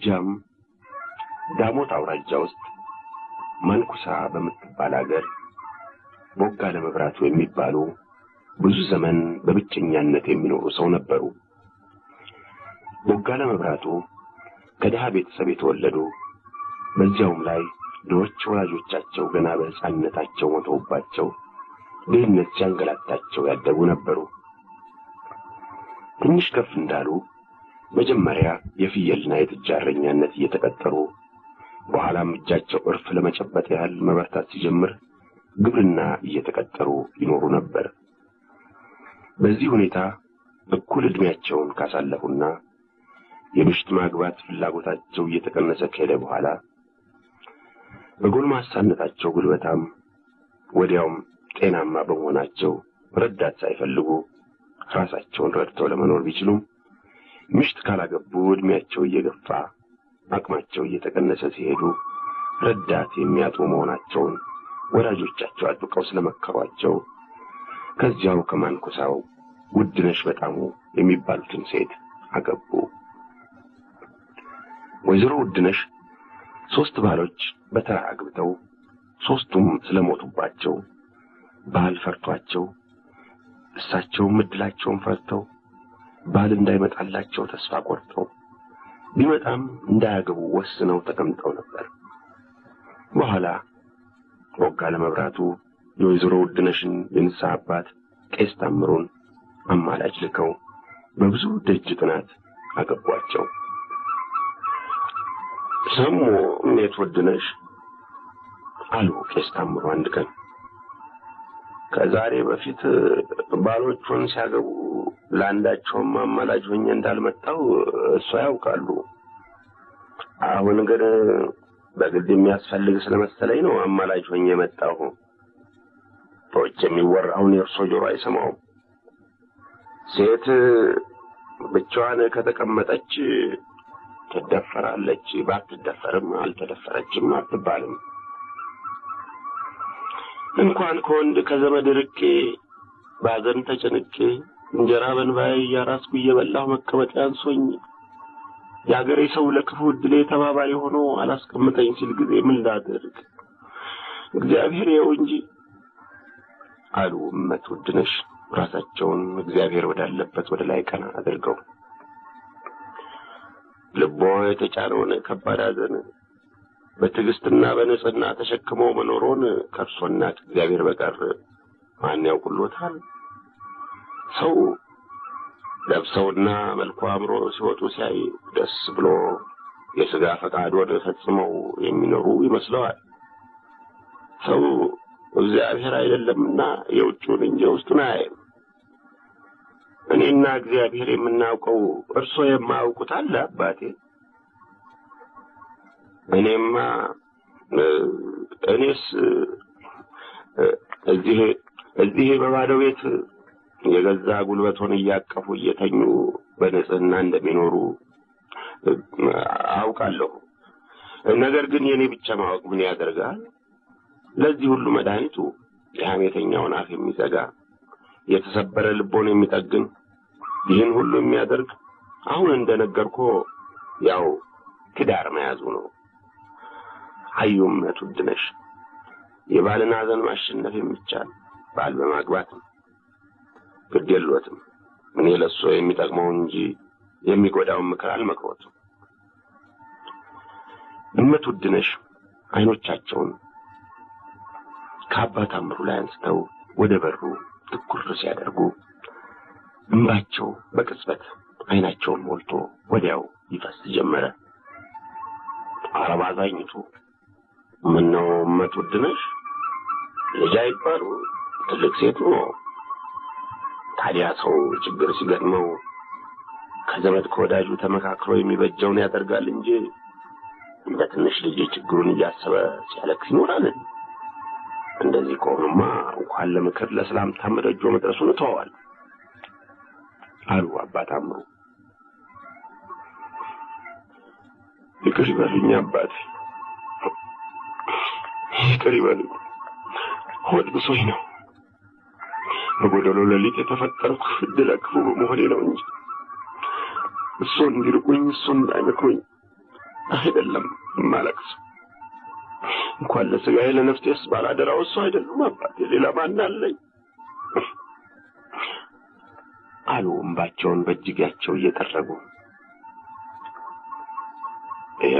በጎጃም ዳሞት አውራጃ ውስጥ ማንኩሳ በምትባል ሀገር ቦጋለ መብራቱ የሚባሉ ብዙ ዘመን በብቸኛነት የሚኖሩ ሰው ነበሩ። ቦጋለ መብራቱ ከደሃ ቤተሰብ የተወለዱ በዚያውም ላይ ድሆች ወላጆቻቸው ገና በሕፃንነታቸው ሞተውባቸው ድህነት ሲያንገላታቸው ያደጉ ነበሩ። ትንሽ ከፍ እንዳሉ መጀመሪያ የፍየልና የጥጃ እረኛነት እየተቀጠሩ በኋላም እጃቸው እርፍ ለመጨበጥ ያህል መበርታት ሲጀምር ግብርና እየተቀጠሩ ይኖሩ ነበር። በዚህ ሁኔታ እኩል ዕድሜያቸውን ካሳለፉና የምሽት ማግባት ፍላጎታቸው እየተቀነሰ ከሄደ በኋላ በጎልማሳነታቸው ጉልበታም ወዲያውም ጤናማ በመሆናቸው ረዳት ሳይፈልጉ ራሳቸውን ረድተው ለመኖር ቢችሉም ምሽት ካላገቡ ዕድሜያቸው እየገፋ አቅማቸው እየተቀነሰ ሲሄዱ ረዳት የሚያጡ መሆናቸውን ወላጆቻቸው አጥብቀው ስለመከሯቸው ከዚያው ከማንኩሳው ውድነሽ በጣሙ የሚባሉትን ሴት አገቡ። ወይዘሮ ውድነሽ 3 ባሎች በተራ አግብተው 3ቱም ስለሞቱባቸው ባል ፈርቷቸው እሳቸውም ዕድላቸውን ፈርተው ባል እንዳይመጣላቸው ተስፋ ቆርጠው ቢመጣም እንዳያገቡ ወስነው ተቀምጠው ነበር። በኋላ ቦጋለ መብራቱ የወይዘሮ ውድነሽን የንስሐ አባት ቄስ ታምሩን አማላጅ ልከው በብዙ ደጅ ጥናት አገቧቸው። ሰሙ እሜት ውድነሽ አሉ ቄስ ታምሩ አንድ ቀን። ከዛሬ በፊት ባሎቹን ሲያገቡ ለአንዳቸውም አማላጅ ሆኜ እንዳልመጣው እሱ ያውቃሉ። አሁን ግን በግድ የሚያስፈልግ ስለመሰለኝ ነው አማላጅ ሆኜ የመጣሁ። በውጭ የሚወራውን የእርሶ ጆሮ አይሰማውም። ሴት ብቻዋን ከተቀመጠች ትደፈራለች፣ ባትደፈርም አልተደፈረችም አትባልም። እንኳን ከወንድ ከዘመድ ርቄ ባዘን ተጨንቄ እንጀራ በንባዬ እያራስኩ እየበላሁ መቀመጥ ያንሶኝ የአገሬ ሰው ለክፉ ዕድሌ ተባባሪ ሆኖ አላስቀምጠኝ ሲል ጊዜ ምን ላድርግ? እግዚአብሔር ይኸው እንጂ አሉ እመት ውድነሽ ራሳቸውን እግዚአብሔር ወዳለበት ወደ ላይ ቀና አድርገው። ልቦ የተጫነውን ከባድ ሐዘን በትዕግስትና በንጽህና ተሸክመው መኖሩን ከእርሶና ከእግዚአብሔር በቀር ማን ያውቅሎታል? ሰው ለብሰውና መልኩ አምሮ ሲወጡ ሲያይ ደስ ብሎ የሥጋ ፈቃዱን ፈጽመው የሚኖሩ ይመስለዋል። ሰው እግዚአብሔር አይደለምና የውጭውን እንጂ ውስጡን አያይም። እኔና እግዚአብሔር የምናውቀው እርሶ የማያውቁት አለ አባቴ። እኔስ እዚህ በባዶ ቤት የገዛ ጉልበቶን እያቀፉ እየተኙ በንጽህና እንደሚኖሩ አውቃለሁ። ነገር ግን የኔ ብቻ ማወቅ ምን ያደርጋል? ለዚህ ሁሉ መድኃኒቱ የሐሜተኛውን አፍ የሚዘጋ የተሰበረ ልቦን የሚጠግን ይህን ሁሉ የሚያደርግ አሁን እንደነገርኩ ያው ትዳር መያዙ ነው። አዩም እመት ውድነሽ የባልን ሐዘን ማሸነፍ የሚቻል ባል በማግባት ነው። ግድ የለዎትም። እኔ ለእሱ የሚጠቅመው እንጂ የሚጎዳውን ምክር አልመክሮትም። እመት ውድነሽ አይኖቻቸውን ከአባ ታምሩ ላይ አንስተው ወደ በሩ ትኩር ሲያደርጉ እንባቸው በቅጽበት አይናቸውን ሞልቶ ወዲያው ይፈስ ጀመረ። አረባዛኝቱ ምነው እመት ውድነሽ ልጅ አይባሉ ትልቅ ሴት ነው። ታዲያ ሰው ችግር ሲገጥመው ከዘመድ ከወዳጁ ተመካክሮ የሚበጀውን ያደርጋል እንጂ እንደ ትንሽ ልጅ ችግሩን እያሰበ ሲያለቅስ ይኖራል። እንደዚህ ከሆነማ እንኳን ለምክር ለሰላምታም ደጆ መድረሱን ተዋዋል አሉ አባ ታምሩ። ይቅር ይበሉኝ አባቴ፣ ይቅር ይበሉኝ። ሆድ ብሶኝ ነው። በጎደሎ ሌሊት የተፈጠርኩ ዕድለ ክፉ በመሆኔ ነው እንጂ እሱን እንዲርቁኝ እሱን እንዳይመክሩኝ አይደለም ማለቅስ እንኳን ለስጋዬ ለነፍሴስ ባላደራው እሱ አይደለም አባቴ ሌላ ማን አለኝ አሉ እንባቸውን በእጅጋቸው እየጠረጉ።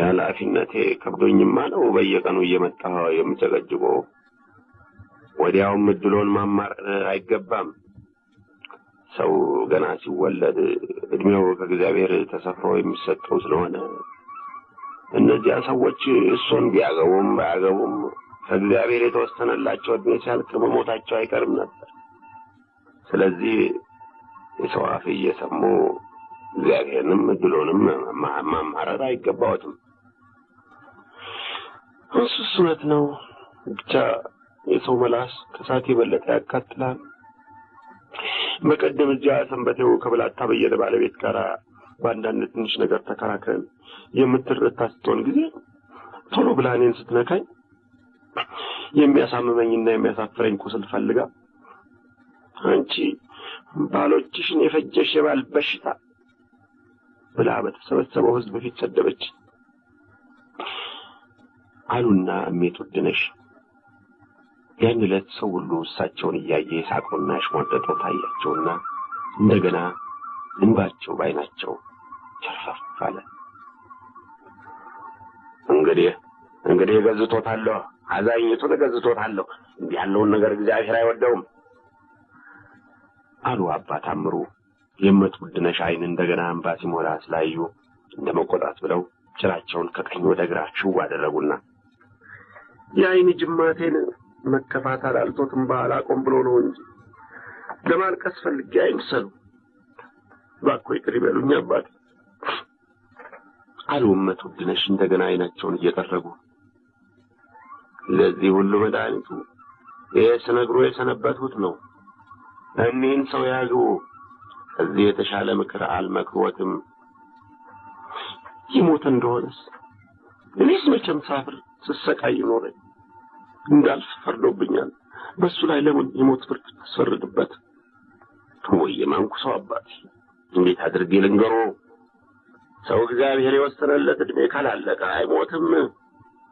ኃላፊነቴ ከብዶኝማ ነው በየቀኑ እየመጣሁ የምጨቀጭቀው። ወዲያውም እድሎን ማማረር አይገባም። ሰው ገና ሲወለድ እድሜው ከእግዚአብሔር ተሰፍሮ የሚሰጠው ስለሆነ እነዚያ ሰዎች እሱን ቢያገቡም ባያገቡም ከእግዚአብሔር የተወሰነላቸው እድሜ ሲያልቅ መሞታቸው አይቀርም ነበር። ስለዚህ የሰው አፍ እየሰሙ እግዚአብሔርንም እድሎንም ማማረር አይገባዎትም። እሱስ እውነት ነው። ብቻ የሰው መላስ ከሳት የበለጠ ያቃጥላል። በቀደም እዚያ ሰንበቴው ከብላታ በየነ ባለቤት ጋር በአንዳንድ ትንሽ ነገር ተከራክረን የምትረታ ስትሆን ጊዜ ቶሎ ብላ እኔን ስትነካኝ የሚያሳምመኝና የሚያሳፍረኝ ቁስል ፈልጋ አንቺ ባሎችሽን የፈጀሽ የባል በሽታ ብላ በተሰበሰበው ሕዝብ ፊት ሰደበች አሉና እሜት ውድነሽ ያን ዕለት ሰው ሁሉ እሳቸውን እያየ ሳቁና ሽሞጠጠው ታያቸውና እንደገና እንባቸው ባይናቸው ቸርፈፍ አለ። እንግዲህ ገዝቶታለሁ፣ አዛኝቱን ገዝቶታለሁ። እንዲህ ያለውን ነገር እግዚአብሔር አይወደውም አሉ አባ ታምሩ። የእመት ውድነሽ አይን እንደገና እንባ ሲሞላ ስላዩ እንደመቆጣት ብለው ጭራቸውን ከቀኝ ወደ ግራ ሽው አደረጉና የአይን ጅማቴን መከፋት አላልቶትም ባላቆም ብሎ ነው እንጂ ለማልቀስ ፈልጌ አይምሰሉ። እባክዎ ይቅር ይበሉኝ አባቴ አሉ እመት ውድነሽ እንደገና አይናቸውን እየጠረጉ። ለዚህ ሁሉ መድኃኒቱ ይሄ ስነግሮ የሰነበቱት ነው። እኒህን ሰው ያግቡ። ከዚህ የተሻለ ምክር አልመክሮትም። ይሞት እንደሆነስ እኔስ መቼም ሳፍር ስሰቃይ ኖረኝ እንዳልፍ ፈርዶብኛል። በሱ ላይ ለምን የሞት ፍርድ ተስፈርድበት? ወይ ማንኩሰው አባቴ እንዴት አድርጌ ልንገሮ? ሰው እግዚአብሔር የወሰነለት እድሜ ካላለቀ አይሞትም።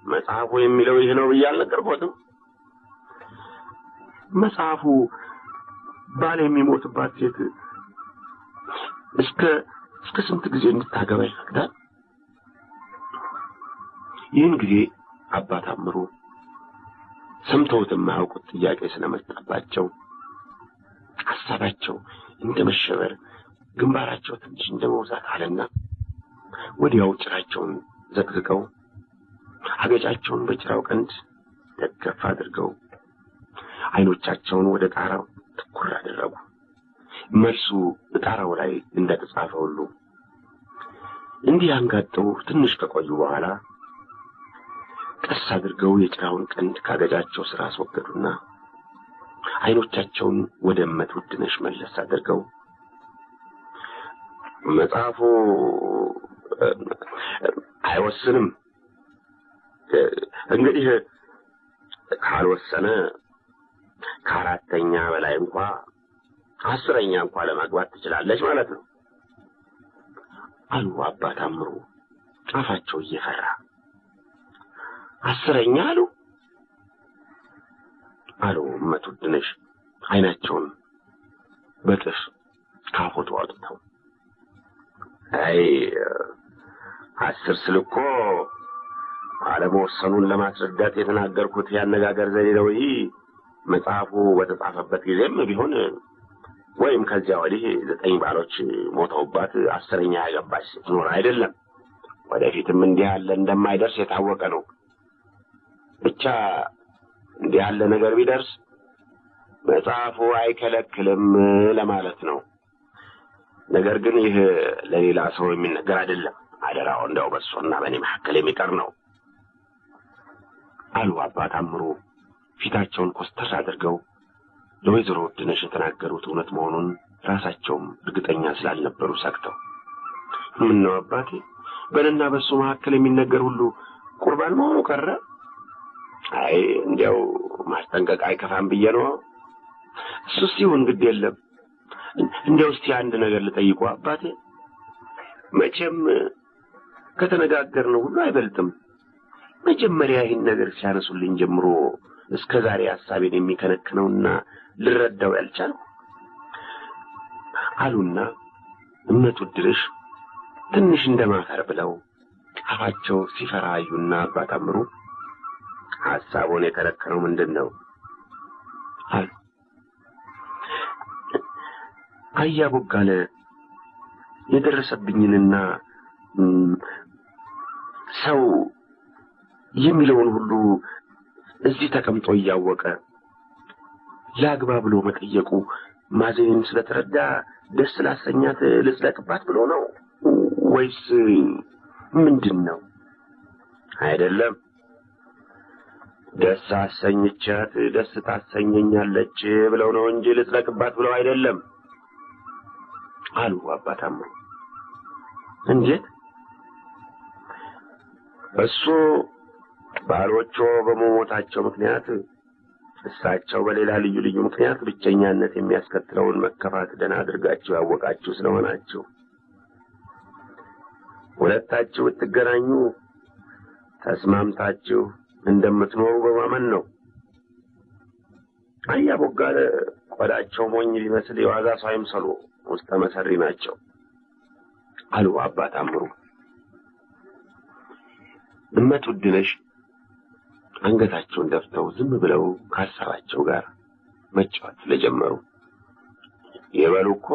መጽሐፉ የሚለው ይሄ ነው ብዬ አልነገርኩትም? መጽሐፉ ባል የሚሞትባት ሴት እስከ ስንት ጊዜ እንድታገባ ይፈቅዳል? ይህን ጊዜ አባ ታምሩ ሰምተውት የማያውቁት ጥያቄ ስለመጣባቸው ሀሳባቸው እንደመሸበር ግንባራቸው ትንሽ እንደመውዛት አለና ወዲያው ጭራቸውን ዘቅዝቀው አገጫቸውን በጭራው ቀንድ ደገፍ አድርገው አይኖቻቸውን ወደ ጣራው ትኩር አደረጉ። መልሱ ጣራው ላይ እንደተጻፈ ሁሉ እንዲህ አንጋጠው ትንሽ ከቆዩ በኋላ ቀስ አድርገው የጭራውን ቀንድ ካገጫቸው ስራ አስወገዱና አይኖቻቸውን ወደ እመት ውድነሽ መለስ አድርገው መጽሐፉ አይወስንም። እንግዲህ ካልወሰነ ከአራተኛ በላይ እንኳን አስረኛ እንኳን ለማግባት ትችላለች ማለት ነው አሉ አባ ታምሩ አፋቸው እየፈራ። አስረኛ አሉ እመት ውድነሽ አይናቸውን በጥፍ ካፎቱ አውጥተው። አይ 10 ስልኮ አለመወሰኑን ለማስረዳት የተናገርኩት ያነጋገር ዘዴ ነው። ይሄ መጽሐፉ በተጻፈበት ጊዜም ቢሆን ወይም ከዚያ ወዲህ 9 ባሎች ሞተውባት 10ኛ ያገባች ኖር አይደለም። ወደፊትም እንዲህ ያለ እንደማይደርስ የታወቀ ነው። ብቻ እንዲህ ያለ ነገር ቢደርስ መጽሐፉ አይከለክልም ለማለት ነው። ነገር ግን ይህ ለሌላ ሰው የሚነገር አይደለም። አደራው እንደው በእሱና በእኔ መካከል የሚቀር ነው አሉ አባ ታምሩ ፊታቸውን ኮስተር አድርገው። ለወይዘሮ ውድነሽ የተናገሩት እውነት መሆኑን ራሳቸውም እርግጠኛ ስላልነበሩ ሰክተው ምነው አባቴ በእኔና በእሱ መካከል የሚነገር ሁሉ ቁርባን መሆኑ ቀረ? አይ እንዲያው ማስጠንቀቅ አይከፋም ብዬ ነው። እሱስ ይሁን ግድ የለም። እንዲያው እስቲ አንድ ነገር ልጠይቁ አባቴ። መቼም ከተነጋገርነው ሁሉ አይበልጥም። መጀመሪያ ይህን ነገር ሲያነሱልኝ ጀምሮ እስከ ዛሬ ሐሳቤን የሚከነክነውና ልረዳው ያልቻልኩ አሉና እመቱድነሽ ትንሽ እንደማፈር ብለው አፋቸው ሲፈራ አዩና አባ ታምሩ ሐሳቡን የከለከለው ምንድነው አሉ። አያ ቦጋለ የደረሰብኝንና ሰው የሚለውን ሁሉ እዚህ ተቀምጦ እያወቀ ላግባ ብሎ መጠየቁ ማዘኔን ስለተረዳ ደስ ላሰኛት ልጽለቅባት ብሎ ነው ወይስ ምንድነው? አይደለም፣ ደስ አሰኝቻት ደስ ታሰኘኛለች ብለው ነው እንጂ ልጽለቅባት ብለው አይደለም አሉ አባ ታምሩ። እንዴት? እሱ ባሎቹ በመሞታቸው ምክንያት እሳቸው በሌላ ልዩ ልዩ ምክንያት ብቸኛነት የሚያስከትለውን መከፋት ደህና አድርጋችሁ ያወቃችሁ ስለሆናችሁ ሁለታችሁ ብትገናኙ ተስማምታችሁ እንደምትኖሩ በማመን ነው። አያ ቦጋለ ቆዳቸው ሞኝ ቢመስል የዋዛ ሰው አይምሰሉ፣ ውስጠ መሰሪ ናቸው አሉ አባ ታምሩ። እመቱድነሽ አንገታቸውን ደፍተው ዝም ብለው ከሀሳባቸው ጋር መጫወት ስለጀመሩ ይበሉ እኮ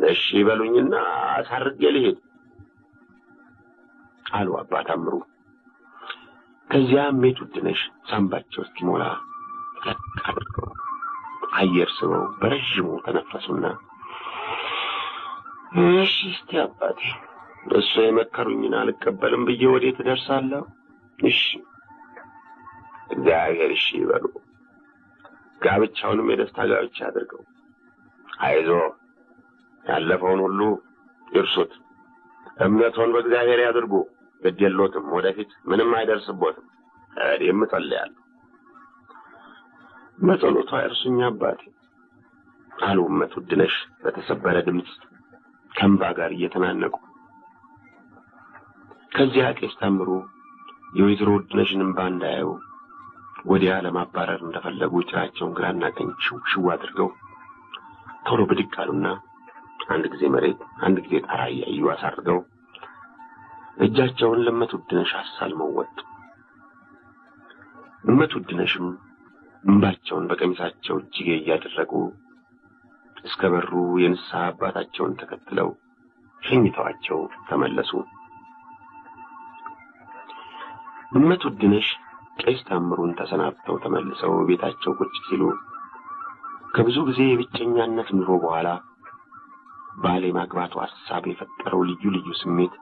እሺ ይበሉኝና አሳርጌ ልሄድ አሉ አባ ታምሩ። ከዚያ እመቱድነሽ ሳምባቸው እስኪሞላ አድርገው አየር ስበው በረዥሙ ተነፈሱና እሺ እስቲ አባቴ እሱ የመከሩኝን አልቀበልም ብዬ ወዴት እደርሳለሁ? እሺ እግዚአብሔር እሺ ይበሉ፣ ጋብቻውንም የደስታ ጋብቻ አድርገው። አይዞ ያለፈውን ሁሉ ይርሱት፣ እምነቱን በእግዚአብሔር ያድርጉ፣ ግድ የለዎትም፣ ወደፊት ምንም አይደርስቦትም። እኔም እጸልያለሁ። በጸሎቱ አይርሱኝ አባቴ አሉ እመቱድነሽ በተሰበረ ድምፅ ከእንባ ጋር እየተናነቁ። ከዚያ ቄስ ታምሩ የወይዘሮ ውድነሽን እንባ እንዳያዩ ወዲያ ለማባረር እንደፈለጉ ጭራቸውን ግራና ቀኝ ሽው አድርገው ቶሎ ብድግ አሉና አንድ ጊዜ መሬት አንድ ጊዜ ጣራ እያዩ አሳርገው እጃቸውን ለእመቱድነሽ አሳልመው ወጡ። እመቱድነሽም እንባቸውን በቀሚሳቸው እጅጌ እያደረጉ እስከ በሩ የንስሐ አባታቸውን ተከትለው ሸኝተዋቸው ተመለሱ። እመቱድነሽ ቄስ ታምሩን ተሰናብተው ተመልሰው ቤታቸው ቁጭ ሲሉ ከብዙ ጊዜ የብቸኛነት ኑሮ በኋላ ባሌ ማግባቱ ሐሳብ የፈጠረው ልዩ ልዩ ስሜት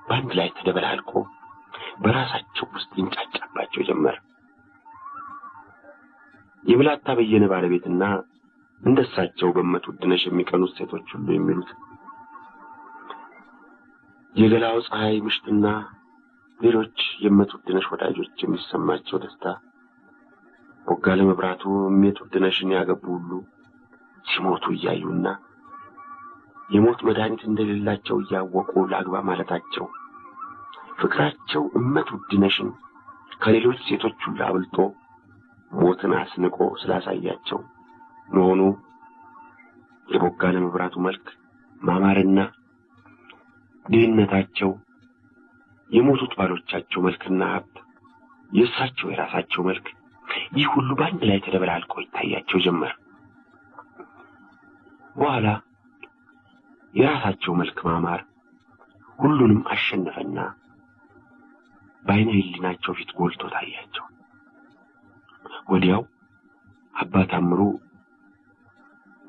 በአንድ ላይ ተደበላልቆ በራሳቸው ውስጥ ይንጫጫባቸው ጀመር። የብላታ በየነ ባለቤትና እንደሳቸው በእመቱድነሽ የሚቀኑት ሴቶች ሁሉ የሚሉት የገላው ፀሐይ ምሽትና ሌሎች የእመቱድነሽ ወዳጆች የሚሰማቸው ደስታ ቦጋለ መብራቱ እመቱድነሽን ያገቡ ሁሉ ሲሞቱ እያዩና የሞት መድኃኒት እንደሌላቸው እያወቁ ላግባ ማለታቸው ፍቅራቸው እመቱድነሽን ከሌሎች ሴቶች ሁሉ አብልጦ ሞትን አስንቆ ስላሳያቸው መሆኑ የቦጋለ መብራቱ መልክ ማማርና ድህነታቸው የሞቱት ባሎቻቸው መልክና ሀብት የእሳቸው የራሳቸው መልክ ይህ ሁሉ በአንድ ላይ ተደበላልቆ ይታያቸው ጀመር። በኋላ የራሳቸው መልክ ማማር ሁሉንም አሸነፈና በዓይነ ሕሊናቸው ፊት ጎልቶ ታያቸው። ወዲያው አባ ታምሩ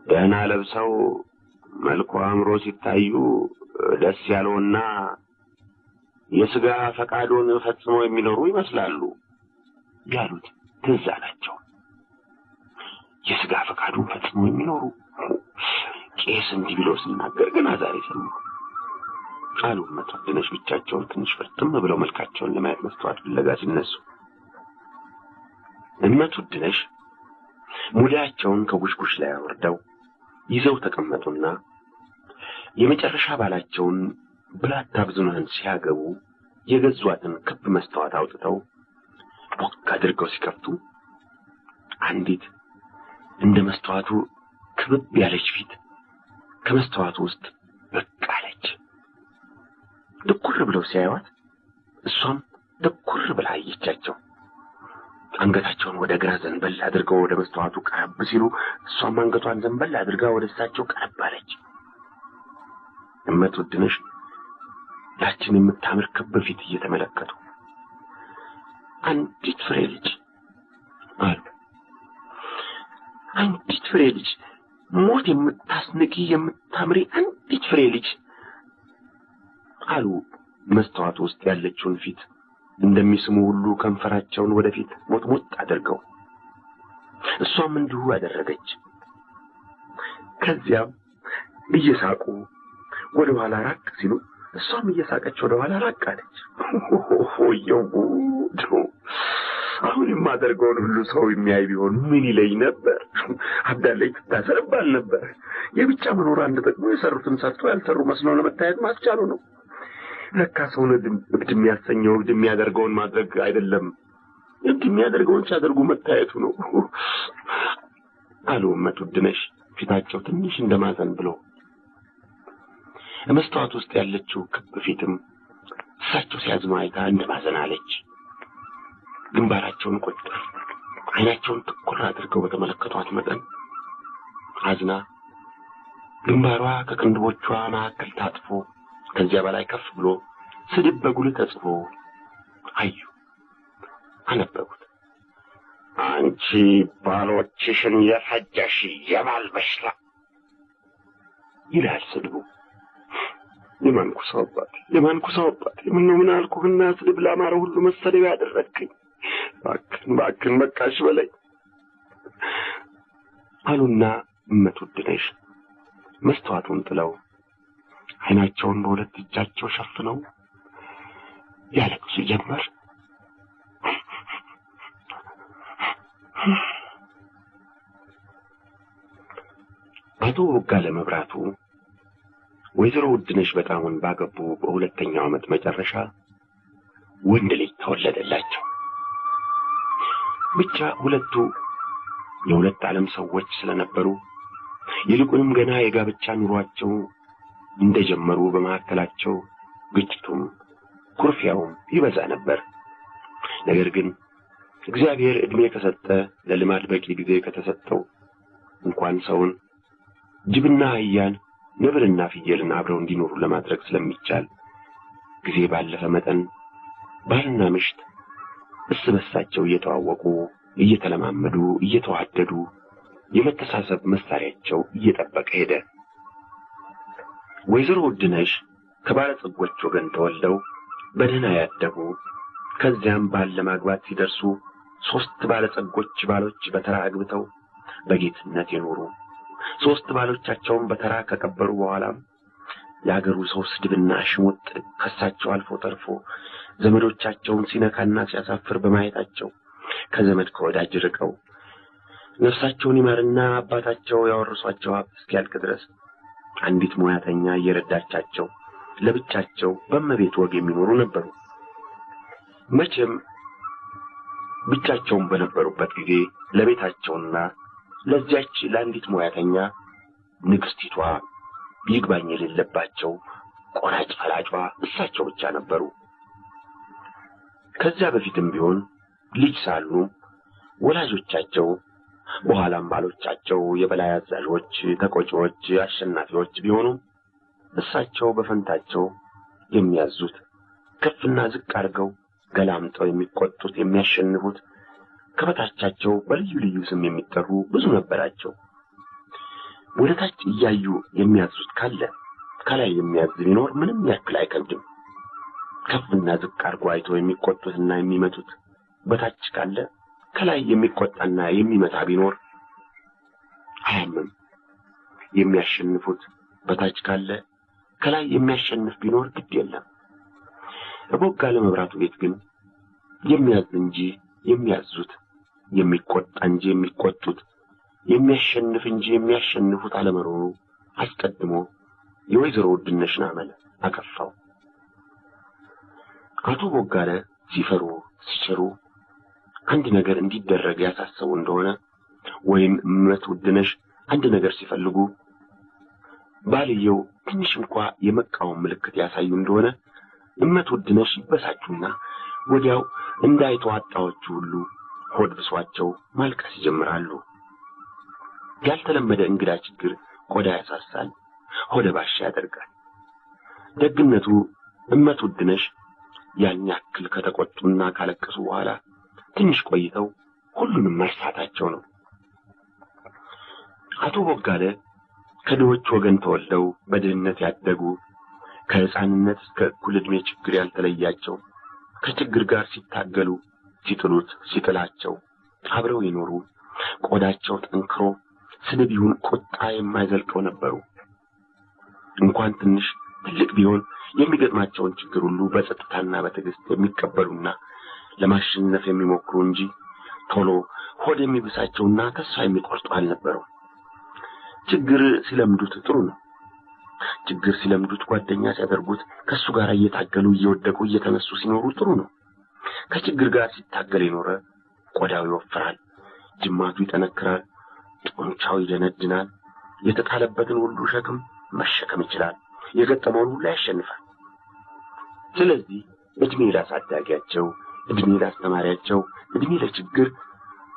ደህና ለብሰው መልኩ አምሮ ሲታዩ ደስ ያለውና የሥጋ ፈቃዱን ፈጽመው የሚኖሩ ይመስላሉ ያሉት ትዝ አላቸው። የሥጋ ፈቃዱን ፈጽመው የሚኖሩ ቄስ እንዲህ ብሎ ሲናገር ገና ዛሬ ሰማሁ አሉ እመቱድነሽ ብቻቸውን ትንሽ ፈርጥም ብለው መልካቸውን ለማየት መስተዋት ፍለጋ ሲነሱ። እመቱድነሽ ሙዳቸውን ከጉሽጉሽ ላይ አወርደው ይዘው ተቀመጡና የመጨረሻ ባላቸውን ብላታ ብዙነህን ሲያገቡ የገዟትን ክብ መስታወት አውጥተው ሞቅ አድርገው ሲከፍቱ አንዲት እንደ መስታወቱ ክብብ ያለች ፊት ከመስታወቱ ውስጥ ብቅ አለች። ትኩር ብለው ሲያዩት እሷም ትኩር ብላ አየቻቸው። አንገታቸውን ወደ ግራ ዘንበል አድርገው ወደ መስታወቱ ቀረብ ሲሉ እሷም አንገቷን ዘንበል አድርጋ ወደ እሳቸው ቀረብ አለች። እመትወድነሽ ያችን የምታምር ክብ ፊት እየተመለከቱ አንዲት ፍሬ ልጅ አሉ። አንዲት ፍሬ ልጅ ሞት የምታስንቂ የምታምሪ አንዲት ፍሬ ልጅ አሉ። መስታወቱ ውስጥ ያለችውን ፊት እንደሚስሙ ሁሉ ከንፈራቸውን ወደፊት ሞት አድርገው እሷም እንዲሁ አደረገች። ከዚያም እየሳቁ ወደ ኋላ ራቅ ሲሉ እሷም እየሳቀች ወደ ኋላ ራቅ አለች። አሁን የማደርገውን ሁሉ ሰው የሚያይ ቢሆን ምን ይለኝ ነበር? አብዳለች ታሰርባል ነበር። የብቻ መኖር አንድ ጥቅሙ የሰሩትን ሰርቶ ያልሰሩ መስሎ ለመታየት ማስቻሉ ነው። ለካ ሰውን እብድ የሚያሰኘው እብድ የሚያደርገውን ማድረግ አይደለም፣ እብድ የሚያደርገውን ሲያደርጉ መታየቱ ነው አሉ እመትወድነሽ ፊታቸው ትንሽ እንደማዘን ብሎ። መስታወት ውስጥ ያለችው ክብ ፊትም እሳቸው ሲያዝኑ አይታ እንደማዘን አለች። ግንባራቸውን ቆጥራ አይናቸውን ትኩር አድርገው በተመለከቷት መጠን አዝና ግንባሯ ከቅንድቦቿ መካከል ታጥፎ ከዚያ በላይ ከፍ ብሎ ስድብ በጉልህ ተጽፎ አዩ። አነበቡት። አንቺ ባሎችሽን የፈጀሽ የባል በሽታ ይላል ስድቡ። የማንኩሳው አባት ምን አልኩህና ስድብ ላማረ ሁሉ መሰደቢያ ያደረግከኝ? እባክህን በቃሽ በለኝ አሉና እመትወድነሽ መስታወቱን ጥለው አይናቸውን በሁለት እጃቸው ሸፍነው ያለቅሱ ጀመር። አቶ ቦጋለ መብራቱ ወይዘሮ ውድነሽ በጣሙን ባገቡ በሁለተኛው ዓመት መጨረሻ ወንድ ልጅ ተወለደላቸው። ብቻ ሁለቱ የሁለት ዓለም ሰዎች ስለነበሩ ይልቁንም ገና የጋብቻ ኑሯቸው እንደጀመሩ በመካከላቸው ግጭቱም ኩርፊያውም ይበዛ ነበር። ነገር ግን እግዚአብሔር እድሜ ከሰጠ ለልማድ በቂ ጊዜ ከተሰጠው እንኳን ሰውን ጅብና አህያን ነብርና ፍየልን አብረው እንዲኖሩ ለማድረግ ስለሚቻል ጊዜ ባለፈ መጠን ባልና ምሽት እርስ በርሳቸው እየተዋወቁ እየተለማመዱ እየተዋደዱ የመተሳሰብ መሳሪያቸው እየጠበቀ ሄደ። ወይዘሮ ውድነሽ ከባለጸጎች ወገን ተወልደው በደህና ያደጉ፣ ከዚያም ባል ለማግባት ሲደርሱ 3 ባለጸጎች ባሎች በተራ አግብተው በጌትነት የኖሩ፣ 3 ባሎቻቸውን በተራ ከቀበሩ በኋላም የአገሩ ሰው ስድብና ሽሙጥ ከሳቸው አልፎ ተርፎ ዘመዶቻቸውን ሲነካና ሲያሳፍር በማየታቸው ከዘመድ ከወዳጅ ርቀው ነፍሳቸውን ይማርና አባታቸው ያወረሷቸው ሀብት እስኪያልቅ ድረስ አንዲት ሙያተኛ እየረዳቻቸው ለብቻቸው በመቤት ወግ የሚኖሩ ነበሩ። መቼም ብቻቸውን በነበሩበት ጊዜ ለቤታቸውና ለዚያች ለአንዲት ሙያተኛ ንግስቲቷ ይግባኝ የሌለባቸው ቆራጭ ፈላጯ እሳቸው ብቻ ነበሩ። ከዚያ በፊትም ቢሆን ልጅ ሳሉ ወላጆቻቸው በኋላም ባሎቻቸው የበላይ አዛዦች፣ ተቆጪዎች፣ አሸናፊዎች ቢሆኑም እሳቸው በፈንታቸው የሚያዙት ከፍና ዝቅ አድርገው ገላምጠው የሚቆጡት የሚያሸንፉት ከበታቻቸው በልዩ ልዩ ስም የሚጠሩ ብዙ ነበራቸው። ወደ ታች እያዩ የሚያዙት ካለ ከላይ የሚያዝ ቢኖር ምንም ያክል አይከብድም። ከፍና ዝቅ አድርገው አይተው የሚቆጡትና የሚመቱት በታች ካለ ከላይ የሚቆጣና የሚመታ ቢኖር አያምም። የሚያሸንፉት በታች ካለ ከላይ የሚያሸንፍ ቢኖር ግድ የለም። ቦጋለ መብራቱ ቤት ግን የሚያዝ እንጂ የሚያዙት፣ የሚቆጣ እንጂ የሚቆጡት፣ የሚያሸንፍ እንጂ የሚያሸንፉት አለመኖሩ አስቀድሞ የወይዘሮ ውድነሽን አመል አከፋው። አቶ ቦጋለ ሲፈሩ ሲቸሩ አንድ ነገር እንዲደረግ ያሳሰቡ እንደሆነ ወይም እመት ውድነሽ አንድ ነገር ሲፈልጉ ባልየው ትንሽ እንኳን የመቃወም ምልክት ያሳዩ እንደሆነ እመት ውድነሽ ይበሳጩና ወዲያው እንዳይተዋጣዎቹ ሁሉ ሆድ ብሷቸው ማልቀስ ይጀምራሉ። ያልተለመደ እንግዳ ችግር ቆዳ ያሳሳል፣ ሆደ ባሻ ያደርጋል። ደግነቱ እመት ውድነሽ ያን ያክል ከተቆጡና ካለቀሱ በኋላ ትንሽ ቆይተው ሁሉንም መርሳታቸው ነው። አቶ ቦጋለ ከድሆች ወገን ተወልደው በድህነት ያደጉ ከሕፃንነት እስከ እኩል ዕድሜ ችግር ያልተለያቸው ከችግር ጋር ሲታገሉ ሲጥሉት ሲጥላቸው አብረው ይኖሩ ቆዳቸው ጠንክሮ ስድብ ይሁን ቁጣ የማይዘልቀው ነበሩ። እንኳን ትንሽ ትልቅ ቢሆን የሚገጥማቸውን ችግር ሁሉ በጸጥታና በትዕግስት የሚቀበሉና ለማሸነፍ የሚሞክሩ እንጂ ቶሎ ሆድ የሚብሳቸውና ተስፋ የሚቆርጡ አልነበሩ። ችግር ሲለምዱት ጥሩ ነው። ችግር ሲለምዱት ጓደኛ ሲያደርጉት ከሱ ጋር እየታገሉ እየወደቁ እየተነሱ ሲኖሩ ጥሩ ነው። ከችግር ጋር ሲታገል የኖረ ቆዳው ይወፍራል፣ ጅማቱ ይጠነክራል፣ ጡንቻው ይደነድናል፣ የተጣለበትን ሁሉ ሸክም መሸከም ይችላል፣ የገጠመውን ሁሉ ያሸንፋል። ስለዚህ እድሜ ላሳዳጊያቸው፣ እድሜ ላስተማሪያቸው፣ እድሜ ለችግር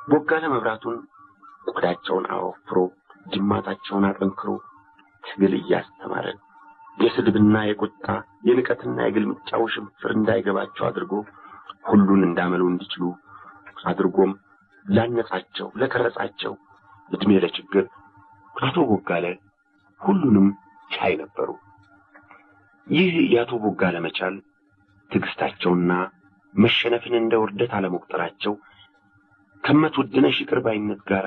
ቦጋለ መብራቱን ቆዳቸውን አወፍሮ ጅማታቸውን አጠንክሮ ትግል እያስተማረ የስድብና የቁጣ የንቀትና የግልምጫው ሽንፍር እንዳይገባቸው አድርጎ ሁሉን እንዳመሉ እንዲችሉ አድርጎም ላነጻቸው ለቀረጻቸው እድሜ ለችግር አቶ ቦጋለ ሁሉንም ቻይ ነበሩ። ይህ የአቶ ቦጋለ መቻል ትዕግስታቸውና መሸነፍን እንደ ውርደት አለመቁጠራቸው ከእመት ውድነሽ ይቅር ባይነት ጋር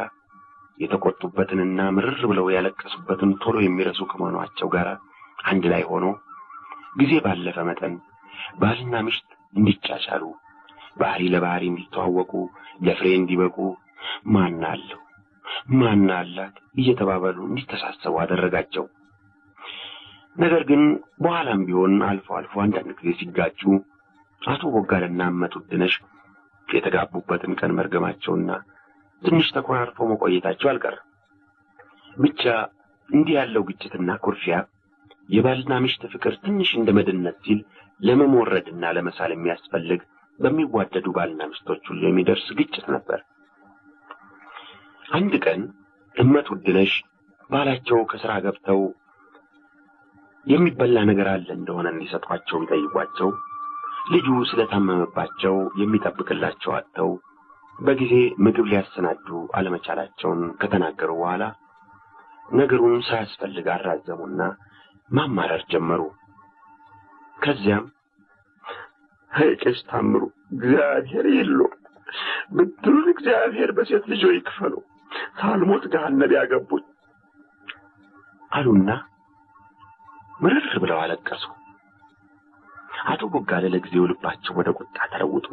የተቆጡበትንና ምርር ብለው ያለቀሱበትን ቶሎ የሚረሱ ከመሆናቸው ጋር አንድ ላይ ሆኖ ጊዜ ባለፈ መጠን ባልና ሚስት እንዲቻቻሉ ባህሪ ለባህሪ እንዲተዋወቁ ለፍሬ እንዲበቁ ማን አለው ማን አላት እየተባባሉ እንዲተሳሰቡ አደረጋቸው። ነገር ግን በኋላም ቢሆን አልፎ አልፎ አንዳንድ ጊዜ ሲጋጩ አቶ ቦጋለና እመት ውድነሽ የተጋቡበትን ቀን መርገማቸውና ትንሽ ተኮራርፈው መቆየታቸው አልቀረም። ብቻ እንዲህ ያለው ግጭትና ኩርፊያ የባልና ሚስት ፍቅር ትንሽ እንደ መድነት ሲል ለመሞረድና ለመሳል የሚያስፈልግ በሚዋደዱ ባልና ሚስቶች ሁሉ የሚደርስ ግጭት ነበር። አንድ ቀን እመት ውድነሽ ባላቸው ከሥራ ገብተው የሚበላ ነገር አለ እንደሆነ እንዲሰጧቸው ቢጠይቋቸው ልጁ ስለታመመባቸው የሚጠብቅላቸው አጥተው በጊዜ ምግብ ሊያሰናዱ አለመቻላቸውን ከተናገሩ በኋላ ነገሩን ሳያስፈልግ አራዘሙና ማማረር ጀመሩ። ከዚያም ቄስ ታምሩ እግዚአብሔር የለው ብትሉን እግዚአብሔር በሴት ልጆ ይክፈሉ ሳልሞት ገሃነም ያገቡኝ አሉና ምርር ብለው አለቀሱ። አቶ ቦጋለ ለጊዜው ልባቸው ወደ ቁጣ ተለውጦ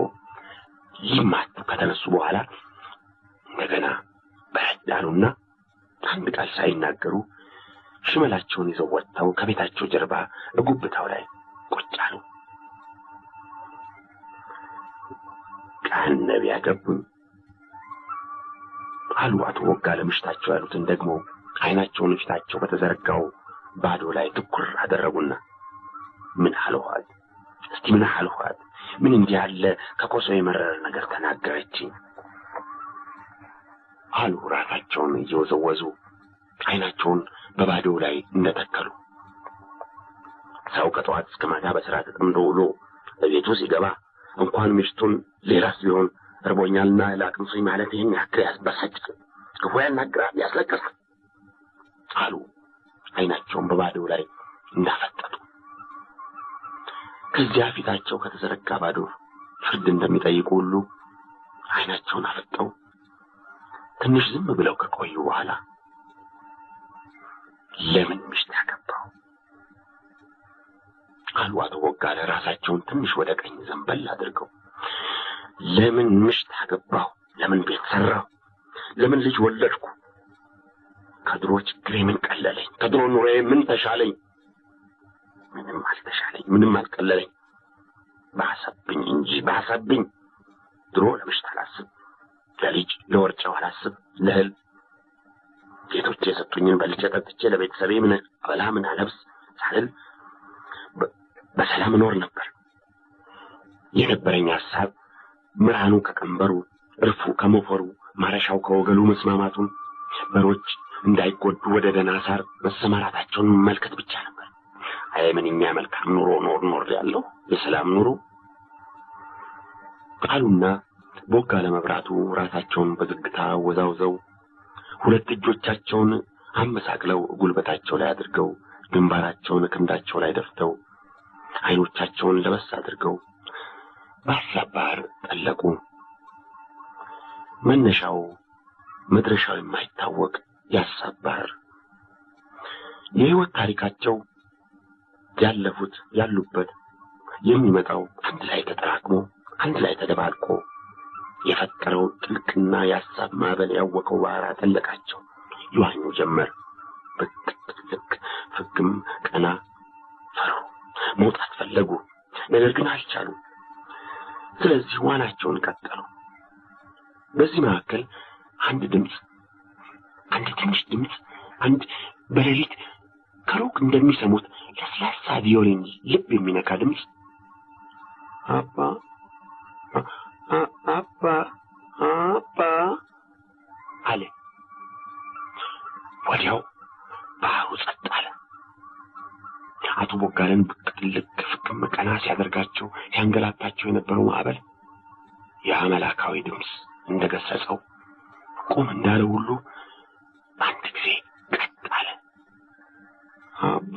ሊማቱ ከተነሱ በኋላ እንደገና በረዳሉና አንድ ቃል ሳይናገሩ ሽመላቸውን ይዘው ወጥተው ከቤታቸው ጀርባ ጉብታው ላይ ቁጭ አሉ። ገሃነም ያገቡኝ አሉ አቶ ቦጋለ ምሽታቸው ያሉትን ደግሞ አይናቸውን ፊታቸው በተዘረጋው ባዶ ላይ ትኩር አደረጉና ምን አልኋት እስቲ ምን አልኋት ምን እንዲህ ያለ ከኮሶ የመረረ ነገር ተናገረችኝ አሉ ራሳቸውን እየወዘወዙ አይናቸውን በባዶ ላይ እንደተከሉ። ሰው ከጠዋት እስከ ማታ በስራ ተጠምዶ ውሎ ቤቱ ሲገባ እንኳን ሚስቱን ሌላስ ቢሆን እርቦኛልና ላቅምሱኝ ማለት ይህን ያክል ያስበሳጫል፣ ክፉ ያናግራል፣ ያስለቅሳል አሉ አይናቸውን በባዶ ላይ እንዳፈጠጡ። ከዚያ ፊታቸው ከተዘረጋ ባዶ ፍርድ እንደሚጠይቁ ሁሉ አይናቸውን አፈጠው ትንሽ ዝም ብለው ከቆዩ በኋላ ለምን ሚስት ያገባው አሉ አቶ ቦጋለ ራሳቸውን ትንሽ ወደ ቀኝ ዘንበል አድርገው። ለምን ሚስት ያገባው፣ ለምን ቤት ሰራው፣ ለምን ልጅ ወለድኩ፣ ከድሮ ችግሬ ምን ቀለለኝ፣ ከድሮ ኑሮዬ ምን ተሻለኝ ምንም አልተሻለኝ፣ ምንም አልቀለለኝ። ባሰብኝ እንጂ ባሰብኝ። ድሮ ለበሽታ አላስብ፣ ለልጅ ለወርጫው አላስብ፣ ለእህል ጌቶቼ የሰጡኝን በልቼ ጠጥቼ ለቤተሰቤ ምን አበላ ምን አለብስ ሳልል በሰላም እኖር ነበር። የነበረኝ ሐሳብ ምራኑ ከቀንበሩ፣ እርፉ ከሞፈሩ፣ ማረሻው ከወገሉ መስማማቱን፣ በሮች እንዳይጎዱ ወደ ደህና ሳር መሰማራታቸውን መመልከት ብቻ ነበር። አይ ምንኛ መልካም ኑሮ ኖር ያለው የሰላም ኑሮ። ቃሉና ቦጋለ መብራቱ ራሳቸውን በዝግታ ወዛውዘው ሁለት እጆቻቸውን አመሳቅለው ጉልበታቸው ላይ አድርገው ግንባራቸውን ክንዳቸው ላይ ደፍተው አይኖቻቸውን ለበስ አድርገው በሐሳብ ባህር ጠለቁ። መነሻው መድረሻው የማይታወቅ የሐሳብ ባህር። የህይወት ታሪካቸው ያለፉት ያሉበት የሚመጣው አንድ ላይ ተጠራቅሞ አንድ ላይ ተደባልቆ የፈጠረው ጥልቅና የሐሳብ ማዕበል ያወቀው ባህር አጠለቃቸው። ይዋኙ ጀመር። ብቅ ጥልቅ ፍግም ቀና ፈሩ። መውጣት ፈለጉ፣ ነገር ግን አልቻሉም። ስለዚህ ዋናቸውን ቀጠሉ። በዚህ መካከል አንድ ድምፅ፣ አንድ ትንሽ ድምፅ፣ አንድ በሌሊት ከሩቅ እንደሚሰሙት ለስላሳ ቪዮሊን ልብ የሚነካ ድምፅ አባ አባ አባ አለ። ወዲያው ባህሩ ጸጥ አለ። አቶ ቦጋለን ብቅ ጥልቅ ፍግም ቀና ሲያደርጋቸው ሲያንገላታቸው የነበረው ማዕበል ያ መላካዊ ድምፅ እንደገሰጸው ቁም እንዳለ ሁሉ አንድ ጊዜ ቀጥ አለ። አባ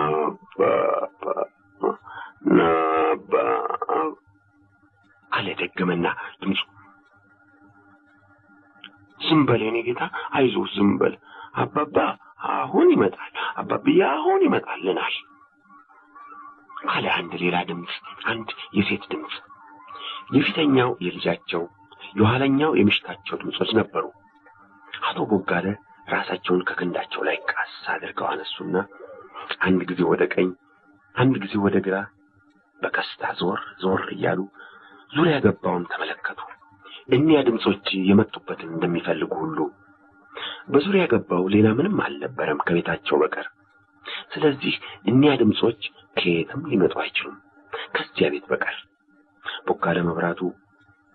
አባ ናባ አለ ደገመና ድምፁ። ዝም በል የኔ ጌታ፣ አይዞህ ዝም በል። አባባ አሁን ይመጣል፣ አባብያ አሁን ይመጣልናል አለ አንድ ሌላ ድምፅ፣ አንድ የሴት ድምፅ። የፊተኛው የልጃቸው የኋለኛው የምሽታቸው ድምፆች ነበሩ። አቶ ቦጋለ ራሳቸውን ከክንዳቸው ላይ ቃስ አድርገው አነሱና አንድ ጊዜ ወደ ቀኝ አንድ ጊዜ ወደ ግራ በቀስታ ዞር እያሉ ዙሪያ ገባውን ተመለከቱ። እኒያ ድምፆች የመጡበትን እንደሚፈልጉ ሁሉ በዙሪያ ገባው ሌላ ምንም አልነበረም ከቤታቸው በቀር። ስለዚህ እኒያ ድምፆች ከየትም ሊመጡ አይችሉም ከዚያ ቤት በቀር። ቦጋለ መብራቱ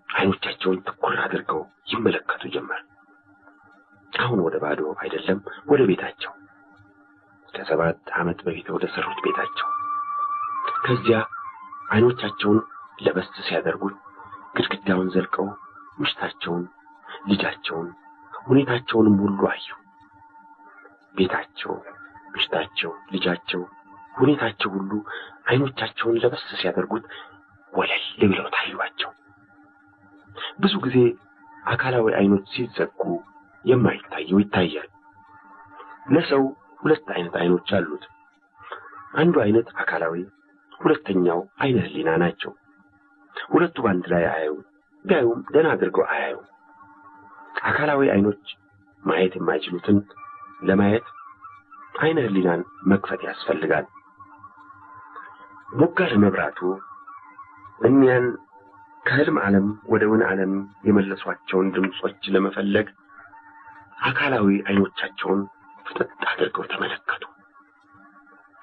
አይኖቻቸውን ትኩር አድርገው ይመለከቱ ጀመር። አሁን ወደ ባዶ አይደለም፣ ወደ ቤታቸው፣ ከ7 ዓመት በፊት ወደ ሰሩት ቤታቸው። ከዚያ አይኖቻቸውን ለበስ ሲያደርጉት ግድግዳውን ዘልቀው ምሽታቸውን፣ ልጃቸውን፣ ሁኔታቸውንም ሁሉ አዩ። ቤታቸው፣ ምሽታቸው፣ ልጃቸው፣ ሁኔታቸው ሁሉ አይኖቻቸውን ለበስ ሲያደርጉት ወለል ብለው ታዩአቸው። ብዙ ጊዜ አካላዊ አይኖች ሲዘጉ የማይታየው ይታያል። ለሰው 2 አይነት አይኖች አሉት። አንዱ አይነት አካላዊ፣ ሁለተኛው አይነ ህሊና ናቸው። ሁለቱ ባንድ ላይ አያዩም፣ ቢያዩም ደህና አድርገው አያዩም። አካላዊ አይኖች ማየት የማይችሉትን ለማየት አይነ ህሊናን መክፈት ያስፈልጋል። ቦጋለ መብራቱ እኒያን ከህልም ዓለም ወደ እውን ዓለም የመለሷቸውን ድምፆች ለመፈለግ አካላዊ አይኖቻቸውን ፍጥጥ አድርገው ተመለከቱ።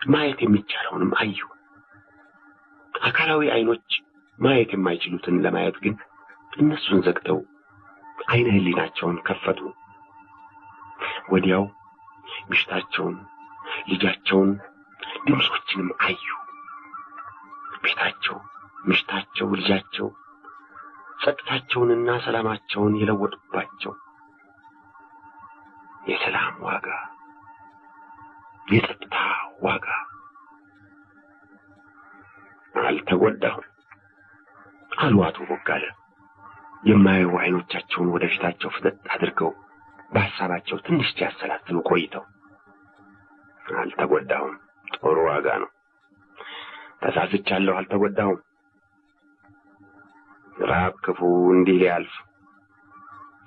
ማየት የሚቻለውንም አዩ። አካላዊ አይኖች ማየት የማይችሉትን ለማየት ግን እነሱን ዘግተው አይነ ህሊናቸውን ከፈቱ። ወዲያው ምሽታቸውን፣ ልጃቸውን፣ ድምፆችንም አዩ። ቤታቸው፣ ምሽታቸው፣ ልጃቸው ጸጥታቸውንና ሰላማቸውን የለወጡባቸው የሰላም ዋጋ፣ የጸጥታ ዋጋ። አልተጎዳሁም አሉ አቶ ቦጋለ የማያዩ አይኖቻቸውን ወደ ፊታቸው ፍጥጥ አድርገው በሐሳባቸው ትንሽ ሲያሰላስሉ ቆይተው። አልተጎዳሁም፣ ጥሩ ዋጋ ነው። ተሳስቻለሁ፣ አልተጎዳሁም። ራብ ክፉ እንዲህ ሊያልፍ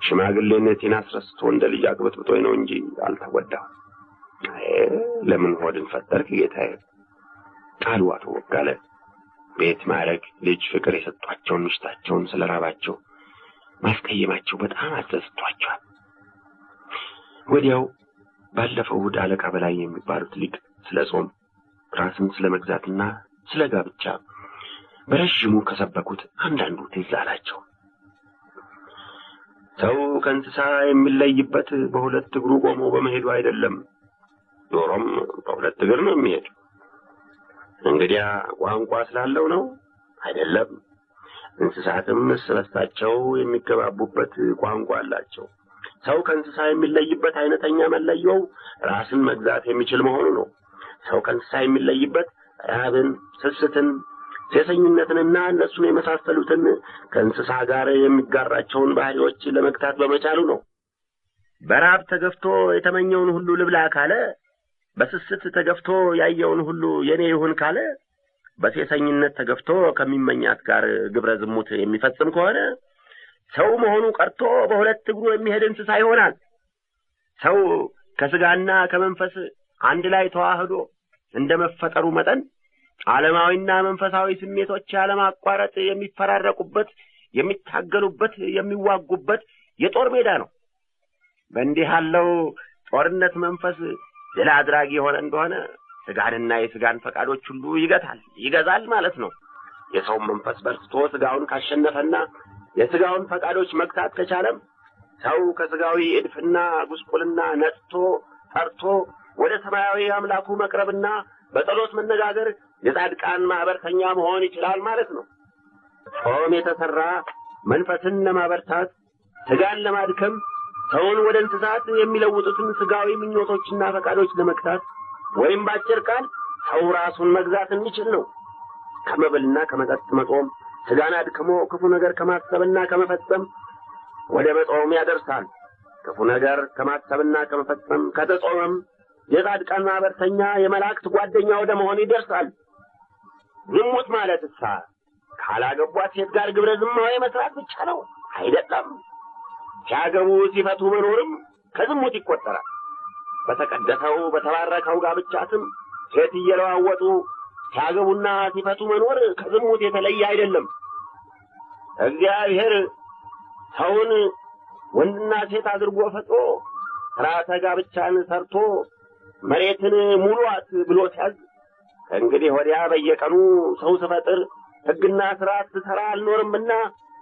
ሽማግሌነቴን አስረስቶ እንደ ልጅ አግብቶኝ ነው እንጂ አልተጎዳሁም። ለምን ሆድን ፈጠርክ ጌታዬ አሉ አቶ ቦጋለ። ቤት ማረግ ልጅ ፍቅር የሰጧቸውን ሚስታቸውን ስለራባቸው ማስቀየማቸው በጣም አስደስቷቸዋል። ወዲያው ባለፈው እሑድ አለቃ በላይ የሚባሉት ሊቅ ስለ ጾም ራስን ስለ መግዛትና ስለ ጋብቻ በረዥሙ ከሰበኩት አንዳንዱ ትዝ አላቸው። ሰው ከእንስሳ የሚለይበት በሁለት እግሩ ቆሞ በመሄዱ አይደለም፣ ዶሮም በሁለት እግር ነው የሚሄድ። እንግዲያ ቋንቋ ስላለው ነው አይደለም። እንስሳትም እርስ በርሳቸው የሚገባቡበት ቋንቋ አላቸው። ሰው ከእንስሳ የሚለይበት አይነተኛ መለያው ራስን መግዛት የሚችል መሆኑ ነው። ሰው ከእንስሳ የሚለይበት ረሃብን፣ ስስትን፣ ሴሰኝነትንና እነሱን የመሳሰሉትን ከእንስሳ ጋር የሚጋራቸውን ባህሪዎች ለመግታት በመቻሉ ነው። በረሃብ ተገፍቶ የተመኘውን ሁሉ ልብላ ካለ፣ በስስት ተገፍቶ ያየውን ሁሉ የኔ ይሁን ካለ፣ በሴሰኝነት ተገፍቶ ከሚመኛት ጋር ግብረ ዝሙት የሚፈጽም ከሆነ ሰው መሆኑ ቀርቶ በሁለት እግሩ የሚሄድ እንስሳ ይሆናል። ሰው ከስጋና ከመንፈስ አንድ ላይ ተዋህዶ እንደመፈጠሩ መጠን ዓለማዊና መንፈሳዊ ስሜቶች ያለማቋረጥ የሚፈራረቁበት፣ የሚታገሉበት፣ የሚዋጉበት የጦር ሜዳ ነው። በእንዲህ ያለው ጦርነት መንፈስ ድል አድራጊ የሆነ እንደሆነ ስጋንና የስጋን ፈቃዶች ሁሉ ይገዛል ማለት ነው። የሰው መንፈስ በርትቶ ስጋውን ካሸነፈና የስጋውን ፈቃዶች መግታት ከቻለም ሰው ከስጋዊ እድፍና ጉስቁልና ነጽቶ ጠርቶ ወደ ሰማያዊ አምላኩ መቅረብና በጸሎት መነጋገር የጻድቃን ማህበርተኛ መሆን ይችላል ማለት ነው። ጾም የተሰራ መንፈስን ለማበርታት ስጋን ለማድከም ሰውን ወደ እንስሳት የሚለውጡትን ስጋዊ ምኞቶችና ፈቃዶች ለመግታት ወይም ባጭር ቃል ሰው ራሱን መግዛት የሚችል ነው። ከመብልና ከመጠጥ መጾም ስጋን አድክሞ ክፉ ነገር ከማሰብና ከመፈጸም ወደ መጾም ያደርሳል። ክፉ ነገር ከማሰብና ከመፈጸም ከተጾመም የጻድቃን ማህበርተኛ የመላእክት ጓደኛ ወደ መሆን ይደርሳል። ዝሙት ማለትሳ ካላገቧት ሴት ጋር ግብረ ዝማዊ መስራት ብቻ ነው አይደለም። ሲያገቡ ሲፈቱ መኖርም ከዝሙት ይቆጠራል። በተቀደሰው በተባረከው ጋብቻ ስም ሴት እየለዋወጡ ሲያገቡና ሲፈቱ መኖር ከዝሙት የተለየ አይደለም። እግዚአብሔር ሰውን ወንድና ሴት አድርጎ ፈጥሮ ሥርዓተ ጋብቻን ሰርቶ መሬትን ሙሉአት ብሎ ሲያዝ ከእንግዲህ ወዲያ በየቀኑ ሰው ስፈጥር ሕግና ሥርዓት ስሰራ አልኖርምና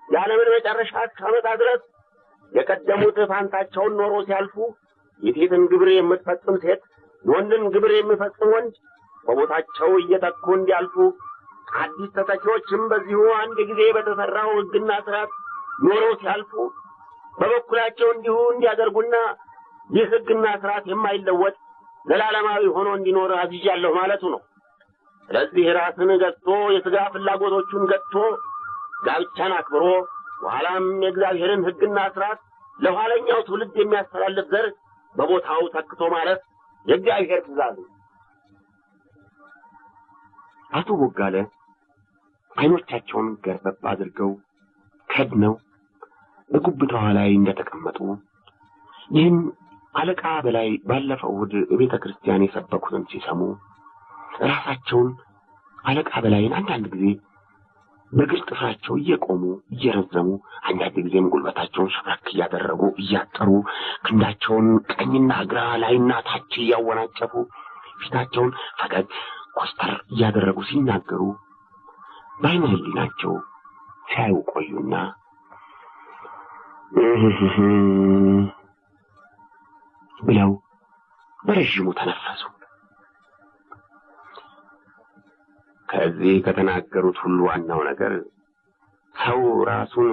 የዓለምን መጨረሻ እስካመጣ ድረስ የቀደሙት ፋንታቸውን ኖሮ ሲያልፉ የሴትን ግብር የምትፈጽም ሴት የወንድን ግብር የሚፈጽም ወንድ በቦታቸው እየተኩ እንዲያልፉ አዲስ ተተኪዎችም በዚሁ አንድ ጊዜ በተሰራው ሕግና ሥርዓት ኖሮ ሲያልፉ በበኩላቸው እንዲሁ እንዲያደርጉና ይህ ሕግና ሥርዓት የማይለወጥ ዘላለማዊ ሆኖ እንዲኖር አዝዣለሁ ማለቱ ነው። ስለዚህ ራስን ገዝቶ የሥጋ ፍላጎቶቹን ገጥቶ ጋብቻን አክብሮ በኋላም የእግዚአብሔርን ሕግና ሥርዓት ለኋለኛው ትውልድ የሚያስተላልፍ ዘር በቦታው ተክቶ ማለት የእግዚአብሔር ትእዛዝ ነው። አቶ ቦጋለ አይኖቻቸውን ገርበብ አድርገው ከድነው በጉብታዋ ላይ እንደተቀመጡ ይህን አለቃ በላይ ባለፈው እሑድ በቤተ ክርስቲያን የሰበኩትን ሲሰሙ ራሳቸውን አለቃ በላይን አንዳንድ ጊዜ በግር ጥፍራቸው እየቆሙ እየረዘሙ አንዳንድ ጊዜም ጉልበታቸውን ሸብረክ እያደረጉ እያጠሩ ክንዳቸውን ቀኝና ግራ ላይና ታች እያወናጨፉ ፊታቸውን ፈገግ ኮስተር እያደረጉ ሲናገሩ በዓይነ ሕሊናቸው ሲያዩ ቆዩና ብለው በረዥሙ ተነፈሱ። ከዚህ ከተናገሩት ሁሉ ዋናው ነገር ሰው ራሱን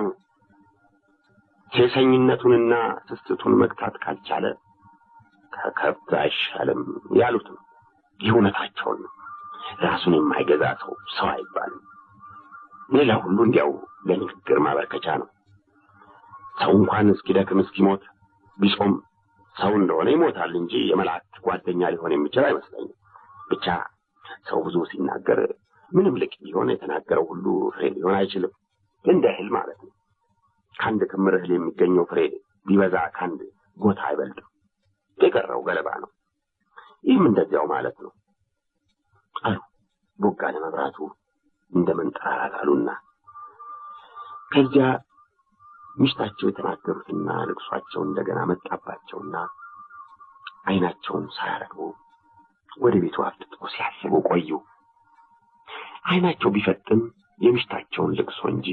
ሴሰኝነቱንና ስስቱን መግታት ካልቻለ ከከብት አይሻልም ያሉት ነው። እውነታቸውን ነው። ራሱን የማይገዛ ሰው አይባልም። ሌላ ሁሉ እንዲያው ለንግግር ማበርከቻ ነው። ሰው እንኳን እስኪደክም እስኪሞት ቢጾም ሰው እንደሆነ ይሞታል እንጂ የመላእክት ጓደኛ ሊሆን የሚችል አይመስለኝም። ብቻ ሰው ብዙ ሲናገር ምንም ልቅ ቢሆን የተናገረው ሁሉ ፍሬ ሊሆን አይችልም። እንደ እህል ማለት ነው። ከአንድ ክምር እህል የሚገኘው ፍሬ ቢበዛ ከአንድ ጎታ አይበልጥም። የቀረው ገለባ ነው። ይህም እንደዚያው ማለት ነው አሉ ቦጋለ መብራቱ እንደ መንጠራራት አሉና ከዚያ ሚስታቸው የተናገሩትና ልቅሷቸው እንደገና መጣባቸውና አይናቸውን ሳያረግቡ ወደ ቤቱ አፍጥጦ ሲያስቡ ቆዩ። አይናቸው ቢፈጥም የሚስታቸውን ልቅሶ እንጂ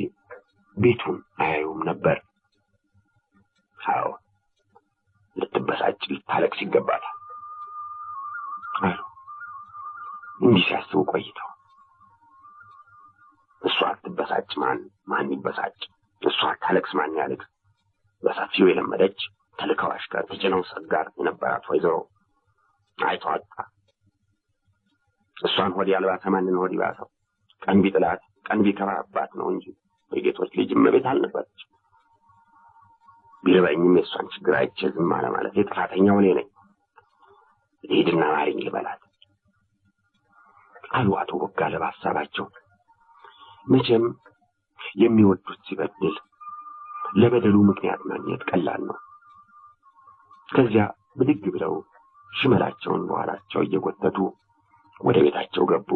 ቤቱን አያዩም ነበር። አዎ ልትበሳጭ ልታለቅስ ይገባታል አሉ እንዲህ ሲያስቡ ቆይተው። እሷ አትበሳጭ ማን ይበሳጭ? እሷ አታለቅስ ማን ያለቅስ? በሰፊው የለመደች ተልከው አሽከር ተጭነው ሰጋር የነበራት ወይዘሮ አይቷጣ እሷን ሆድ ያልባሰ ማንን ሆድ ይባሰው? ቀን ቢጥላት ቀን ቢከባባት ነው እንጂ የጌቶች ልጅ እመቤት አልነበረች። ቢርበኝም የእሷን ችግር አይቼ ዝም አለ ማለት የጥፋተኛው እኔ ነኝ። ሂድና ማሪኝ ልበላት አሉ አቶ ቦጋለ በሀሳባቸው። መቼም የሚወዱት ሲበድል ለበደሉ ምክንያት ማግኘት ቀላል ነው። ከዚያ ብድግ ብለው ሽመላቸውን በኋላቸው እየጎተቱ ወደ ቤታቸው ገቡ።